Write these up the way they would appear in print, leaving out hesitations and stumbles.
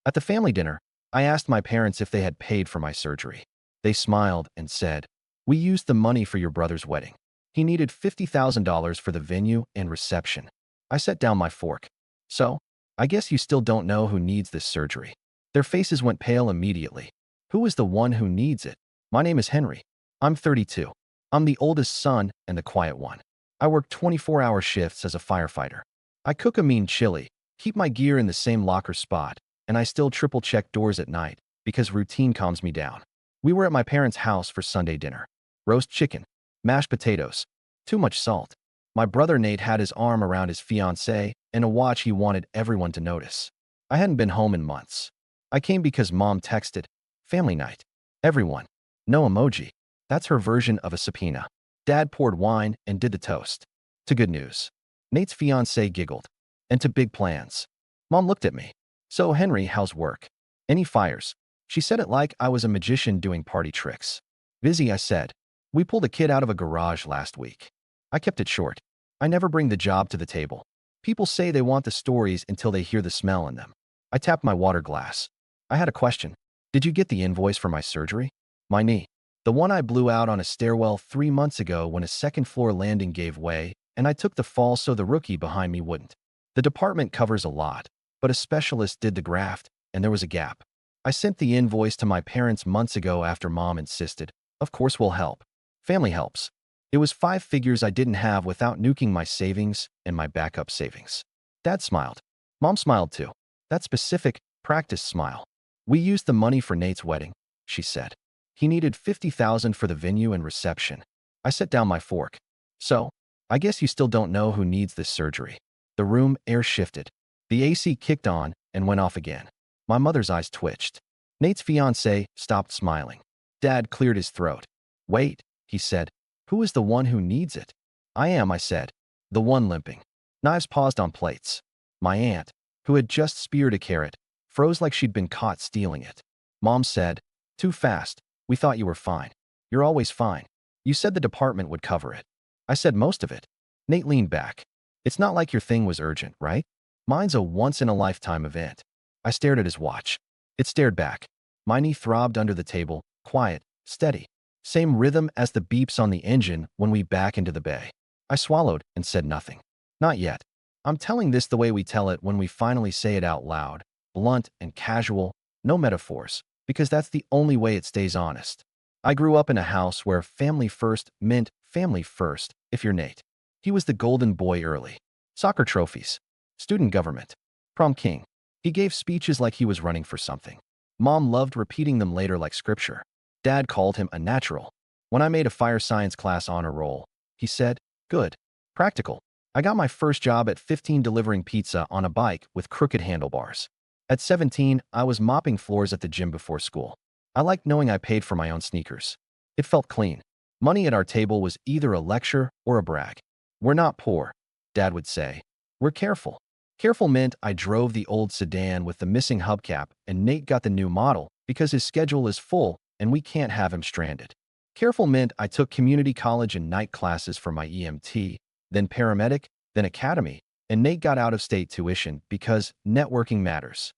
At the family dinner, I asked my parents if they had paid for my surgery. They smiled and said, "We used the money for your brother's wedding. He needed $50,000 for the venue and reception." I set down my fork. "So, I guess you still don't know who needs this surgery." Their faces went pale immediately. "Who is the one who needs it?" "My name is Henry. I'm 32. I'm the oldest son and the quiet one. I work 24-hour shifts as a firefighter. I cook a mean chili, keep my gear in the same locker spot, and I still triple-check doors at night because routine calms me down." We were at my parents' house for Sunday dinner. Roast chicken, mashed potatoes, too much salt. My brother Nate had his arm around his fiancée and a watch he wanted everyone to notice. I hadn't been home in months. I came because Mom texted, "Family night. Everyone." No emoji. That's her version of a subpoena. Dad poured wine and did the toast. To good news. Nate's fiancée giggled. And to big plans. Mom looked at me. "So, Henry, how's work?" "Any fires?" She said it like I was a magician doing party tricks. "Busy," I said. "We pulled a kid out of a garage last week." I kept it short. I never bring the job to the table. People say they want the stories until they hear the smell in them. I tapped my water glass. I had a question. "Did you get the invoice for my surgery?" "My knee. The one I blew out on a stairwell 3 months ago when a second-floor landing gave way, and I took the fall so the rookie behind me wouldn't. The department covers a lot, but a specialist did the graft, and there was a gap. I sent the invoice to my parents months ago after Mom insisted. Of course we'll help. Family helps." It was 5 figures I didn't have without nuking my savings and my backup savings. Dad smiled. Mom smiled too. That specific, practiced smile. "We used the money for Nate's wedding," she said. "He needed $50,000 for the venue and reception." I set down my fork. "So, I guess you still don't know who needs this surgery." The room air shifted. The AC kicked on and went off again. My mother's eyes twitched. Nate's fiancée stopped smiling. Dad cleared his throat. "Wait," he said. "Who is the one who needs it?" "I am," I said. "The one limping." Knives paused on plates. My aunt, who had just speared a carrot, froze like she'd been caught stealing it. Mom said, "Too fast. We thought you were fine." "You're always fine. You said the department would cover it." I said most of it. Nate leaned back. "It's not like your thing was urgent, right? Mine's a once-in-a-lifetime event." I stared at his watch. It stared back. My knee throbbed under the table, quiet, steady. Same rhythm as the beeps on the engine when we back into the bay. I swallowed and said nothing. "Not yet. I'm telling this the way we tell it when we finally say it out loud, blunt and casual, no metaphors, because that's the only way it stays honest. I grew up in a house where family first meant family first if you're Nate. He was the golden boy early. Soccer trophies. Student government. Prom king. He gave speeches like he was running for something. Mom loved repeating them later like scripture. Dad called him a natural. When I made a fire science class honor roll, he said, "Good. Practical." I got my first job at 15 delivering pizza on a bike with crooked handlebars. At 17, I was mopping floors at the gym before school. I liked knowing I paid for my own sneakers. It felt clean. Money at our table was either a lecture or a brag. "We're not poor," Dad would say. "We're careful." Careful meant I drove the old sedan with the missing hubcap and Nate got the new model because his schedule is full and we can't have him stranded. Careful meant I took community college and night classes for my EMT, then paramedic, then academy, and Nate got out-of-state tuition because networking matters.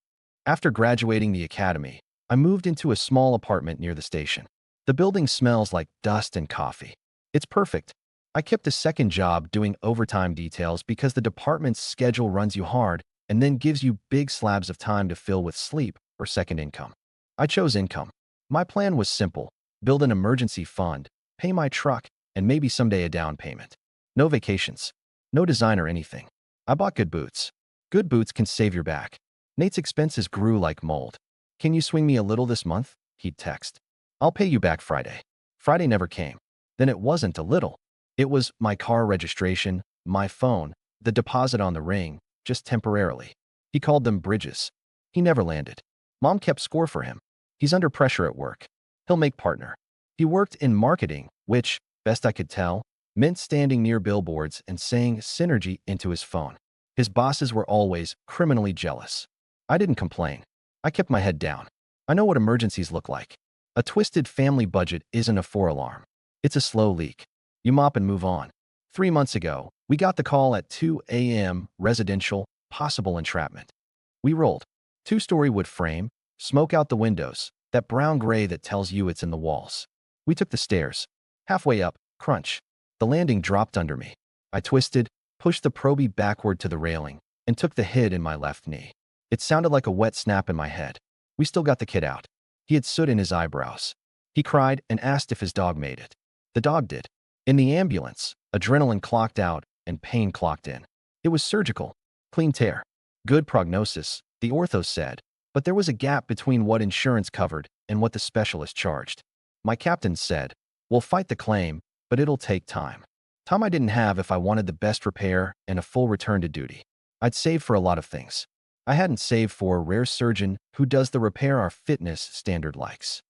After graduating the academy, I moved into a small apartment near the station. The building smells like dust and coffee. It's perfect. I kept a second job doing overtime details because the department's schedule runs you hard and then gives you big slabs of time to fill with sleep or second income. I chose income. My plan was simple: build an emergency fund, pay my truck, and maybe someday a down payment. No vacations. No design or anything. I bought good boots. Good boots can save your back. Nate's expenses grew like mold. "Can you swing me a little this month?" he'd text. "I'll pay you back Friday." Friday never came. Then it wasn't a little. It was my car registration, my phone, the deposit on the ring, just temporarily. He called them bridges. He never landed. Mom kept score for him. He's under pressure at work. He'll make partner. He worked in marketing, which, best I could tell, meant standing near billboards and saying synergy into his phone. His bosses were always criminally jealous. I didn't complain. I kept my head down. I know what emergencies look like. A twisted family budget isn't a 4 alarm. It's a slow leak. You mop and move on. 3 months ago, we got the call at 2 a.m. residential, possible entrapment. We rolled. Two-story wood frame, smoke out the windows, that brown gray that tells you it's in the walls. We took the stairs. Halfway up, crunch. The landing dropped under me. I twisted, pushed the Proby backward to the railing, and took the hit in my left knee. It sounded like a wet snap in my head. We still got the kid out. He had soot in his eyebrows. He cried and asked if his dog made it. The dog did. In the ambulance, adrenaline clocked out and pain clocked in. It was surgical. Clean tear. Good prognosis, the ortho said, but there was a gap between what insurance covered and what the specialist charged. My captain said, "We'll fight the claim, but it'll take time." Time I didn't have if I wanted the best repair and a full return to duty. I'd saved for a lot of things. I hadn't saved for a rare surgeon who does the repair our fitness standard likes.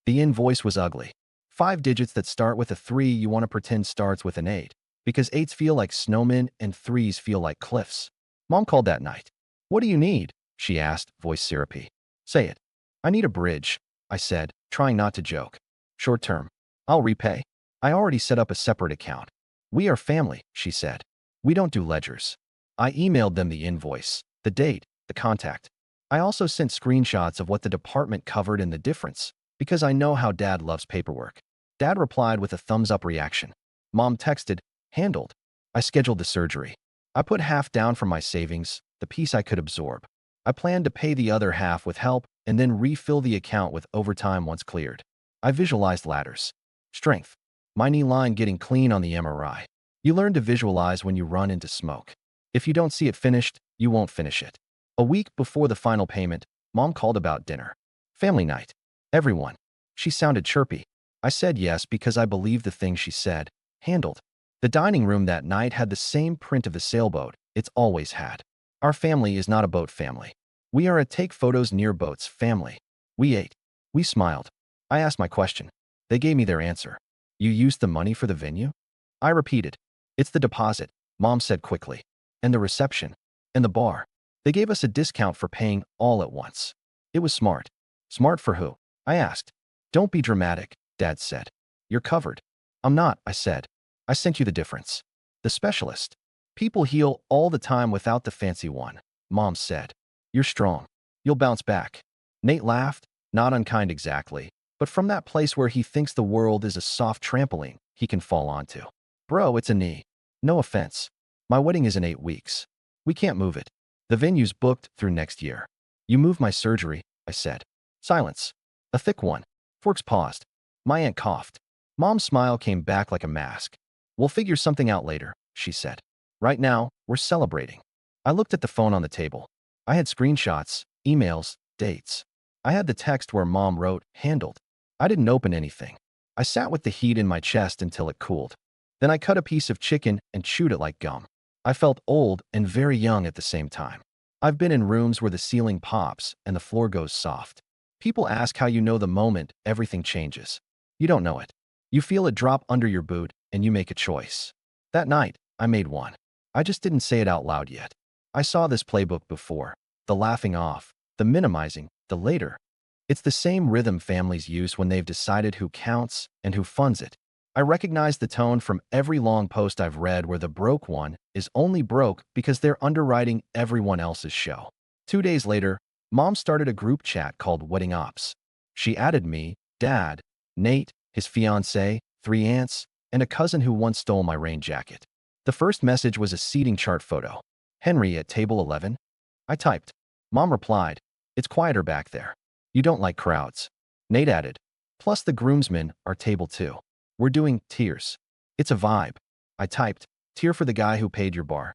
The invoice was ugly. 5 digits that start with a 3 you want to pretend starts with an 8, because 8s feel like snowmen and 3s feel like cliffs. Mom called that night. "What do you need?" she asked, voice syrupy. "Say it." "I need a bridge," I said, trying not to joke. "Short term. I'll repay. I already set up a separate account." "We are family," she said. "We don't do ledgers." I emailed them the invoice, the date, the contact. I also sent screenshots of what the department covered and the difference, because I know how Dad loves paperwork. Dad replied with a thumbs-up reaction. Mom texted, "Handled." I scheduled the surgery. I put half down from my savings, the piece I could absorb. I planned to pay the other half with help and then refill the account with overtime once cleared. I visualized ladders. Strength. My knee line getting clean on the MRI. You learn to visualize when you run into smoke. If you don't see it finished, you won't finish it. A week before the final payment, Mom called about dinner. Family night. Everyone. She sounded chirpy. I said yes because I believed the thing she said. Handled. The dining room that night had the same print of the sailboat it's always had. Our family is not a boat family. We are a take photos near boats family. We ate. We smiled. I asked my question. They gave me their answer. "You used the money for the venue?" I repeated. "It's the deposit," Mom said quickly. "And the reception. And the bar. They gave us a discount for paying all at once." It was smart. Smart for who? I asked. "Don't be dramatic," Dad said. "You're covered." "I'm not," I said. "I sent you the difference." "The specialist. People heal all the time without the fancy one," Mom said. "You're strong. You'll bounce back." Nate laughed, not unkind exactly, but from that place where he thinks the world is a soft trampoline he can fall onto. "Bro, it's a knee. No offense. My wedding is in 8 weeks. We can't move it. The venue's booked through next year." "You moved my surgery," I said. Silence. A thick one. Forks paused. My aunt coughed. Mom's smile came back like a mask. "We'll figure something out later," she said. "Right now, we're celebrating." I looked at the phone on the table. I had screenshots, emails, dates. I had the text where Mom wrote, "Handled." I didn't open anything. I sat with the heat in my chest until it cooled. Then I cut a piece of chicken and chewed it like gum. I felt old and very young at the same time. I've been in rooms where the ceiling pops and the floor goes soft. People ask how you know the moment everything changes. You don't know it. You feel it drop under your boot and you make a choice. That night, I made one. I just didn't say it out loud yet. I saw this playbook before. The laughing off, the minimizing, the later. It's the same rhythm families use when they've decided who counts and who funds it. I recognize the tone from every long post I've read where the broke one is only broke because they're underwriting everyone else's show. 2 days later, Mom started a group chat called Wedding Ops. She added me, Dad, Nate, his fiancée, 3 aunts, and a cousin who once stole my rain jacket. The first message was a seating chart photo. "Henry at table 11? I typed. Mom replied, "It's quieter back there. You don't like crowds." Nate added, "Plus the groomsmen are table 2. We're doing tiers. It's a vibe." I typed, "Tier for the guy who paid your bar."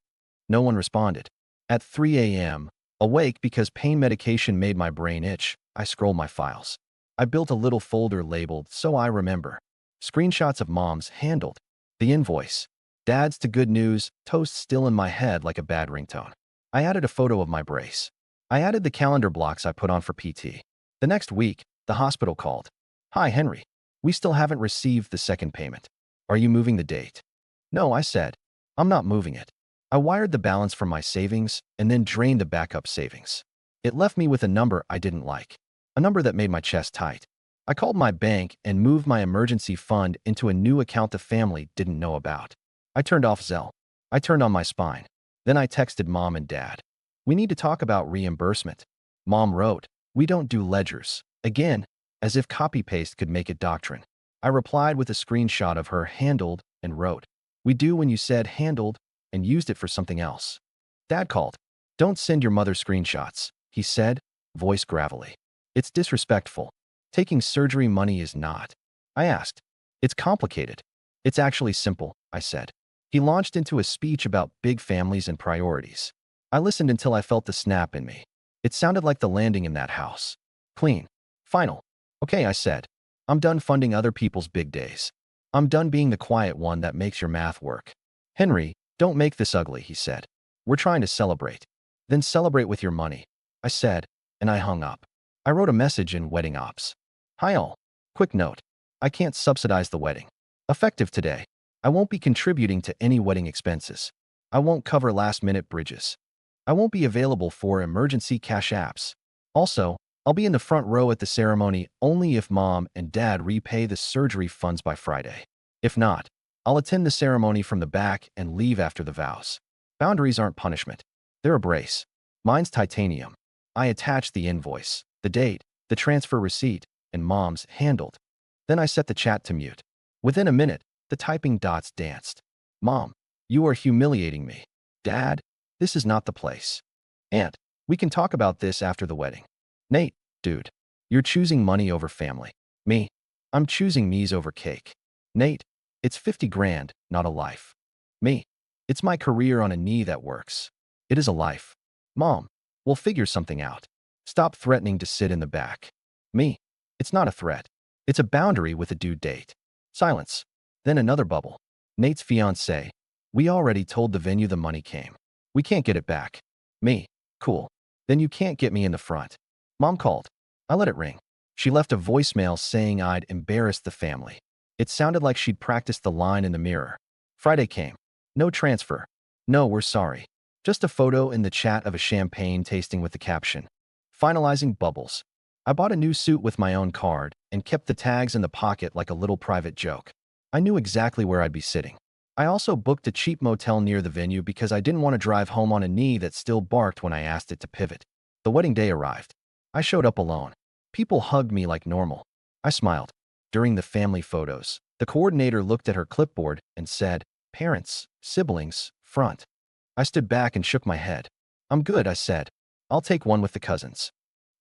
No one responded. At 3 a.m., awake because pain medication made my brain itch, I scrolled my files. I built a little folder labeled "So I Remember." Screenshots of Mom's handled. The invoice. Dad's to good news, toast still in my head like a bad ringtone. I added a photo of my brace. I added the calendar blocks I put on for PT. The next week, the hospital called. "Hi, Henry. We still haven't received the second payment. Are you moving the date?" "No," I said. "I'm not moving it." I wired the balance from my savings and then drained the backup savings. It left me with a number I didn't like, a number that made my chest tight. I called my bank and moved my emergency fund into a new account the family didn't know about. I turned off Zelle. I turned on my spine. Then I texted Mom and Dad. "We need to talk about reimbursement." Mom wrote, "We don't do ledgers." Again, as if copy-paste could make it doctrine. I replied with a screenshot of her handled and wrote, "We do when you said handled and used it for something else." Dad called. "Don't send your mother screenshots," he said, voice gravelly. "It's disrespectful. Taking surgery money is not." I asked. "It's complicated." "It's actually simple," I said. He launched into a speech about big families and priorities. I listened until I felt the snap in me. It sounded like the landing in that house. Clean. Final. "Okay," I said. "I'm done funding other people's big days. I'm done being the quiet one that makes your math work." "Henry, don't make this ugly," he said. "We're trying to celebrate." "Then celebrate with your money," I said, and I hung up. I wrote a message in Wedding Ops. "Hi all. Quick note. I can't subsidize the wedding. Effective today. I won't be contributing to any wedding expenses. I won't cover last-minute bridges. I won't be available for emergency cash apps. Also, I'll be in the front row at the ceremony only if Mom and Dad repay the surgery funds by Friday. If not, I'll attend the ceremony from the back and leave after the vows. Boundaries aren't punishment. They're a brace. Mine's titanium." I attached the invoice, the date, the transfer receipt, and Mom's handled. Then I set the chat to mute. Within a minute, the typing dots danced. "Mom, you are humiliating me." "Dad, this is not the place." "Aunt, we can talk about this after the wedding." "Nate, dude, you're choosing money over family." "Me, I'm choosing me's over cake." "Nate, it's 50 grand, not a life." "Me, it's my career on a knee that works." "It is a life." "Mom, we'll figure something out. Stop threatening to sit in the back." "Me, it's not a threat. It's a boundary with a due date." Silence. Then another bubble. "Nate's fiancé. We already told the venue the money came. We can't get it back." "Me, cool. Then you can't get me in the front." Mom called. I let it ring. She left a voicemail saying I'd embarrassed the family. It sounded like she'd practiced the line in the mirror. Friday came. No transfer. "No, we're sorry." Just a photo in the chat of a champagne tasting with the caption, "Finalizing bubbles." I bought a new suit with my own card and kept the tags in the pocket like a little private joke. I knew exactly where I'd be sitting. I also booked a cheap motel near the venue because I didn't want to drive home on a knee that still barked when I asked it to pivot. The wedding day arrived. I showed up alone. People hugged me like normal. I smiled. During the family photos, the coordinator looked at her clipboard and said, "Parents, siblings, front." I stood back and shook my head. "I'm good," I said. "I'll take one with the cousins."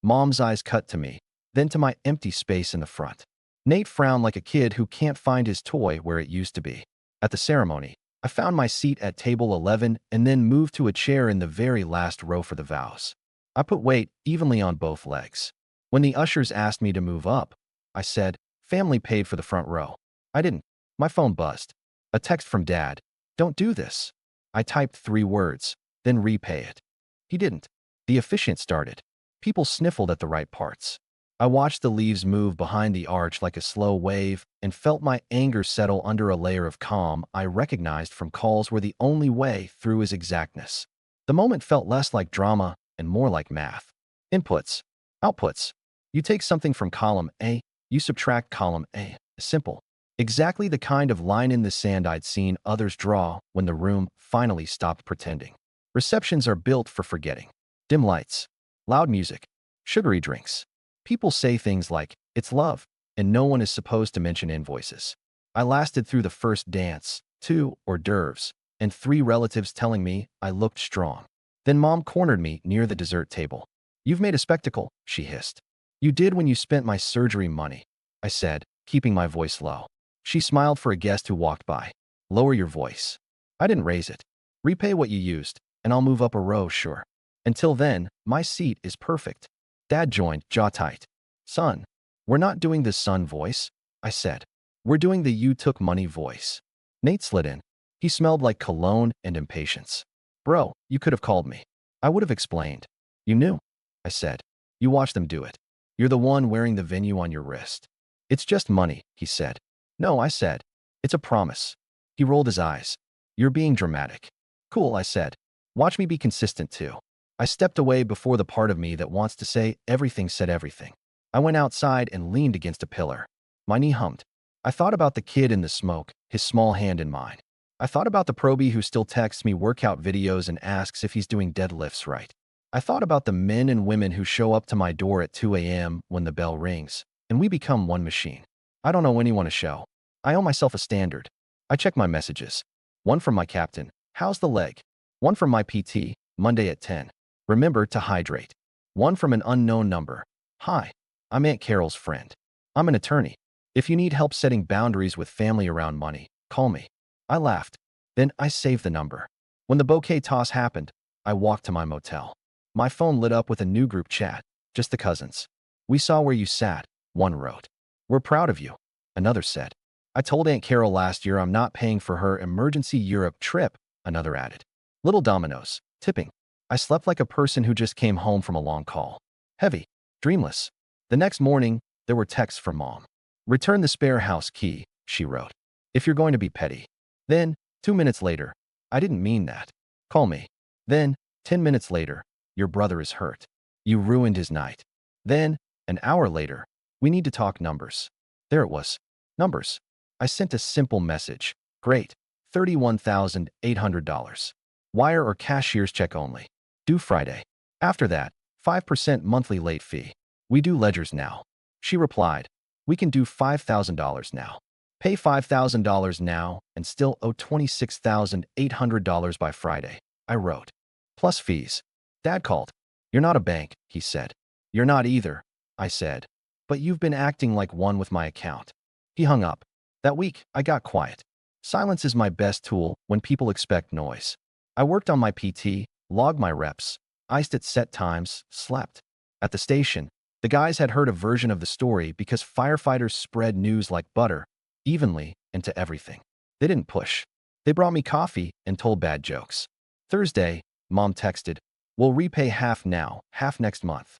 Mom's eyes cut to me, then to my empty space in the front. Nate frowned like a kid who can't find his toy where it used to be. At the ceremony, I found my seat at table 11 and then moved to a chair in the very last row for the vows. I put weight evenly on both legs. When the ushers asked me to move up, I said, "Family paid for the front row." I didn't. My phone buzzed. A text from Dad. "Don't do this." I typed 3 words, then repay it. He didn't. The officiant started. People sniffled at the right parts. I watched the leaves move behind the arch like a slow wave and felt my anger settle under a layer of calm I recognized from calls where the only way through is exactness. The moment felt less like drama and more like math. Inputs. Outputs. You take something from column A, you subtract column A. Simple. Exactly the kind of line in the sand I'd seen others draw when the room finally stopped pretending. Receptions are built for forgetting. Dim lights. Loud music. Sugary drinks. People say things like, "It's love," and no one is supposed to mention invoices. I lasted through the first dance, 2 hors d'oeuvres, and 3 relatives telling me I looked strong. Then Mom cornered me near the dessert table. "You've made a spectacle," she hissed. "You did when you spent my surgery money," I said, keeping my voice low. She smiled for a guest who walked by. "Lower your voice." I didn't raise it. "Repay what you used, and I'll move up a row, sure. Until then, my seat is perfect." Dad joined, jaw tight. "Son, we're not doing the son voice," I said. "We're doing the you took money voice." Nate slid in. He smelled like cologne and impatience. "Bro, you could have called me. I would have explained." "You knew," I said. "You watched them do it. You're the one wearing the venue on your wrist." "It's just money," he said. "No," I said. "It's a promise." He rolled his eyes. "You're being dramatic." "Cool," I said. "Watch me be consistent too." I stepped away before the part of me that wants to say everything said everything. I went outside and leaned against a pillar. My knee hummed. I thought about the kid in the smoke, his small hand in mine. I thought about the probie who still texts me workout videos and asks if he's doing deadlifts right. I thought about the men and women who show up to my door at 2 a.m. when the bell rings, and we become one machine. I don't owe anyone a show. I owe myself a standard. I check my messages. One from my captain, how's the leg? One from my PT, Monday at 10. Remember to hydrate. One from an unknown number. Hi, I'm Aunt Carol's friend. I'm an attorney. If you need help setting boundaries with family around money, call me. I laughed. Then I saved the number. When the bouquet toss happened, I walked to my motel. My phone lit up with a new group chat, just the cousins. We saw where you sat, one wrote. We're proud of you, another said. I told Aunt Carol last year I'm not paying for her emergency Europe trip, another added. Little dominoes, tipping. I slept like a person who just came home from a long call. Heavy, dreamless. The next morning, there were texts from Mom. Return the spare house key, she wrote. If you're going to be petty. Then, 2 minutes later, I didn't mean that. Call me. Then, 10 minutes later, your brother is hurt. You ruined his night. Then, an hour later, we need to talk numbers. There it was. Numbers. I sent a simple message. Great. $31,800. Wire or cashier's check only. Due Friday. After that, 5% monthly late fee. We do ledgers now. She replied, we can do $5,000 now. Pay $5,000 now and still owe $26,800 by Friday. I wrote. Plus fees. Dad called. You're not a bank, he said. You're not either, I said. But you've been acting like one with my account. He hung up. That week, I got quiet. Silence is my best tool when people expect noise. I worked on my PT, logged my reps, iced at set times, slept. At the station, the guys had heard a version of the story because firefighters spread news like butter, evenly, into everything. They didn't push. They brought me coffee and told bad jokes. Thursday, Mom texted, we'll repay half now, half next month.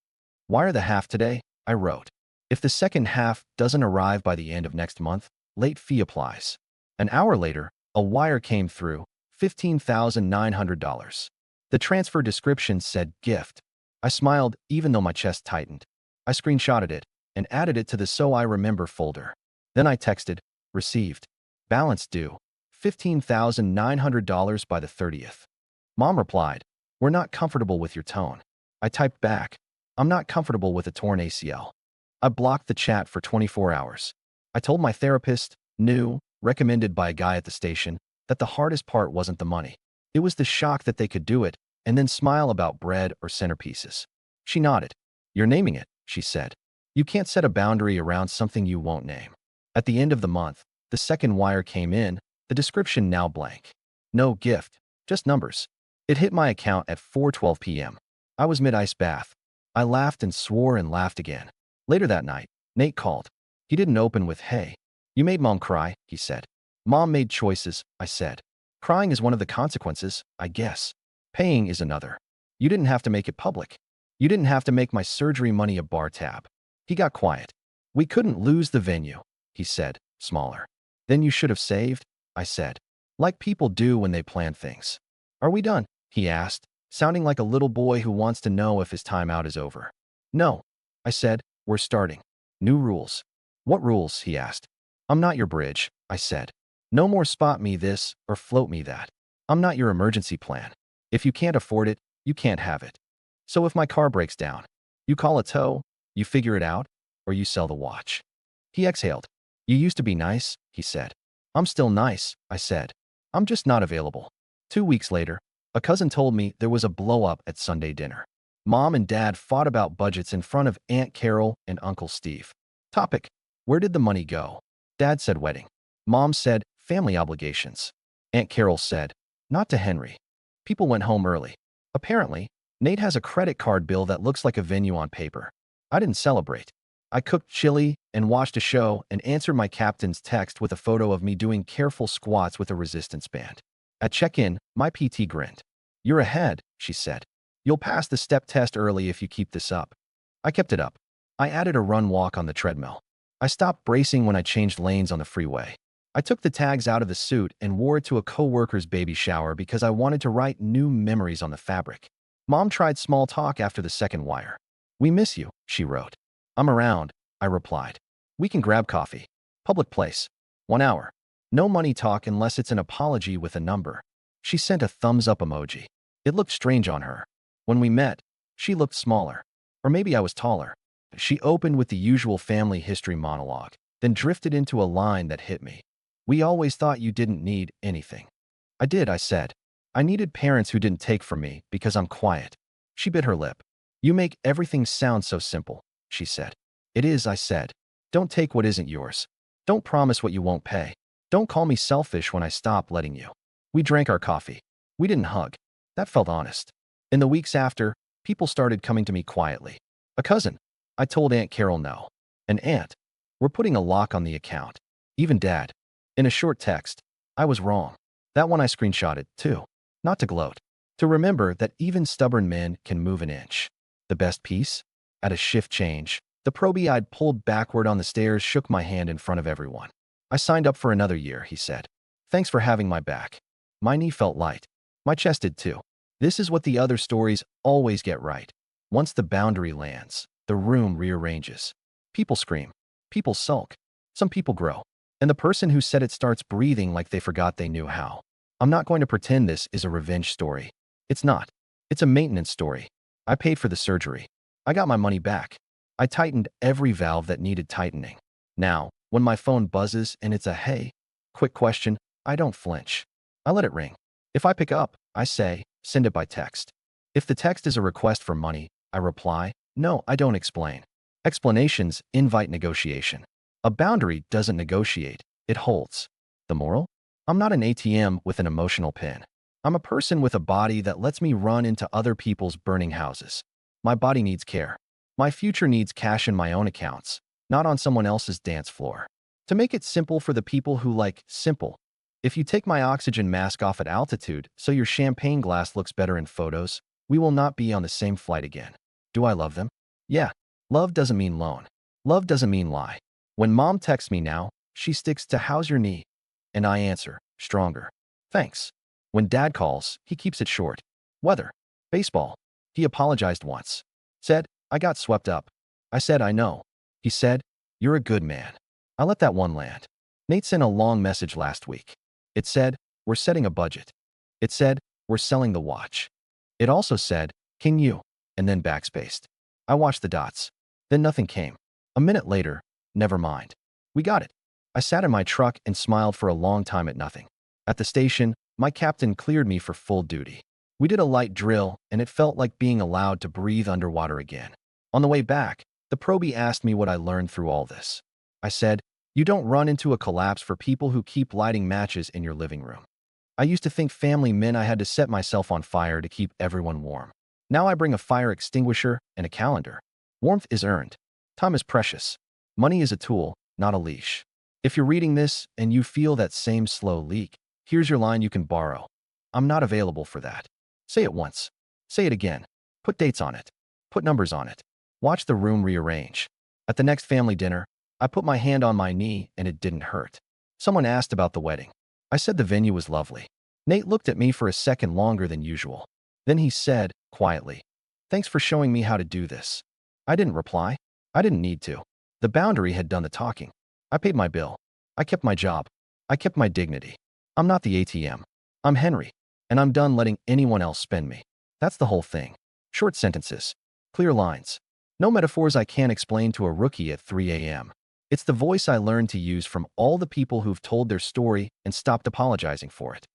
Wire the half today, I wrote. If the second half doesn't arrive by the end of next month, late fee applies. An hour later, a wire came through, $15,900. The transfer description said gift. I smiled even though my chest tightened. I screenshotted it and added it to the So I Remember folder. Then I texted, received. Balance due, $15,900 by the 30th. Mom replied, we're not comfortable with your tone. I typed back, I'm not comfortable with a torn ACL. I blocked the chat for 24 hours. I told my therapist, new, recommended by a guy at the station, that the hardest part wasn't the money. It was the shock that they could do it and then smile about bread or centerpieces. She nodded. You're naming it, she said. You can't set a boundary around something you won't name. At the end of the month, the second wire came in, the description now blank. No gift, just numbers. It hit my account at 4:12 p.m. I was mid-ice bath. I laughed and swore and laughed again. Later that night, Nate called. He didn't open with, hey, you made Mom cry, he said. Mom made choices, I said. Crying is one of the consequences, I guess. Paying is another. You didn't have to make it public. You didn't have to make my surgery money a bar tab. He got quiet. We couldn't lose the venue, he said, smaller. Then you should have saved, I said. Like people do when they plan things. Are we done? He asked, sounding like a little boy who wants to know if his time out is over. No, I said, we're starting. New rules. What rules? He asked. I'm not your bridge, I said. No more spot me this or float me that. I'm not your emergency plan. If you can't afford it, you can't have it. So if my car breaks down, you call a tow, you figure it out, or you sell the watch. He exhaled. You used to be nice, he said. I'm still nice, I said. I'm just not available. 2 weeks later, a cousin told me there was a blow-up at Sunday dinner. Mom and Dad fought about budgets in front of Aunt Carol and Uncle Steve. Topic: where did the money go? Dad said wedding. Mom said family obligations. Aunt Carol said, not to Henry. People went home early. Apparently, Nate has a credit card bill that looks like a venue on paper. I didn't celebrate. I cooked chili and watched a show and answered my captain's text with a photo of me doing careful squats with a resistance band. At check-in, my PT grinned. You're ahead, she said. You'll pass the step test early if you keep this up. I kept it up. I added a run walk on the treadmill. I stopped bracing when I changed lanes on the freeway. I took the tags out of the suit and wore it to a co-worker's baby shower because I wanted to write new memories on the fabric. Mom tried small talk after the second wire. We miss you, she wrote. I'm around, I replied. We can grab coffee. Public place. 1 hour. No money talk unless it's an apology with a number. She sent a thumbs up emoji. It looked strange on her. When we met, She looked smaller. Or maybe I was taller. She opened with the usual family history monologue, then drifted into a line that hit me. We always thought you didn't need anything. I did, I said. I needed parents who didn't take from me because I'm quiet. She bit her lip. You make everything sound so simple, she said. It is, I said. Don't take what isn't yours. Don't promise what you won't pay. Don't call me selfish when I stop letting you. We drank our coffee. We didn't hug. That felt honest. In the weeks after, people started coming to me quietly. A cousin. I told Aunt Carol no. An aunt. We're putting a lock on the account. Even Dad. In a short text. I was wrong. That one I screenshotted, too. Not to gloat. To remember that even stubborn men can move an inch. The best piece? At a shift change, the probie I'd pulled backward on the stairs shook my hand in front of everyone. I signed up for another year, he said. Thanks for having my back. My knee felt light. My chest did too. This is what the other stories always get right. Once the boundary lands, the room rearranges. People scream. People sulk. Some people grow. And the person who said it starts breathing like they forgot they knew how. I'm not going to pretend this is a revenge story. It's not. It's a maintenance story. I paid for the surgery. I got my money back. I tightened every valve that needed tightening. Now, when my phone buzzes and it's a hey, quick question, I don't flinch. I let it ring. If I pick up, I say, send it by text. If the text is a request for money, I reply, no, I don't explain. Explanations invite negotiation. A boundary doesn't negotiate, it holds. The moral? I'm not an ATM with an emotional pin. I'm a person with a body that lets me run into other people's burning houses. My body needs care. My future needs cash in my own accounts, not on someone else's dance floor. To make it simple for the people who like simple, if you take my oxygen mask off at altitude so your champagne glass looks better in photos, we will not be on the same flight again. Do I love them? Yeah. Love doesn't mean loan. Love doesn't mean lie. When mom texts me now, she sticks to how's your knee? And I answer, stronger. Thanks. When dad calls, he keeps it short. Weather. Baseball. He apologized once. Said, I got swept up. I said, I know. He said, you're a good man. I let that one land. Nate sent a long message last week. It said, we're setting a budget. It said, we're selling the watch. It also said, can you? And then backspaced. I watched the dots. Then nothing came. A minute later, never mind. We got it. I sat in my truck and smiled for a long time at nothing. At the station, my captain cleared me for full duty. We did a light drill, and it felt like being allowed to breathe underwater again. On the way back, the probie asked me what I learned through all this. I said, you don't run into a collapse for people who keep lighting matches in your living room. I used to think family meant I had to set myself on fire to keep everyone warm. Now I bring a fire extinguisher and a calendar. Warmth is earned. Time is precious. Money is a tool, not a leash. If you're reading this and you feel that same slow leak, here's your line you can borrow. I'm not available for that. Say it once. Say it again. Put dates on it. Put numbers on it. Watch the room rearrange. At the next family dinner, I put my hand on my knee and it didn't hurt. Someone asked about the wedding. I said the venue was lovely. Nate looked at me for a second longer than usual. Then he said, quietly, thanks for showing me how to do this. I didn't reply. I didn't need to. The boundary had done the talking. I paid my bill. I kept my job. I kept my dignity. I'm not the ATM. I'm Henry. And I'm done letting anyone else spend me. That's the whole thing. Short sentences. Clear lines. No metaphors I can't explain to a rookie at 3 a.m. It's the voice I learned to use from all the people who've told their story and stopped apologizing for it.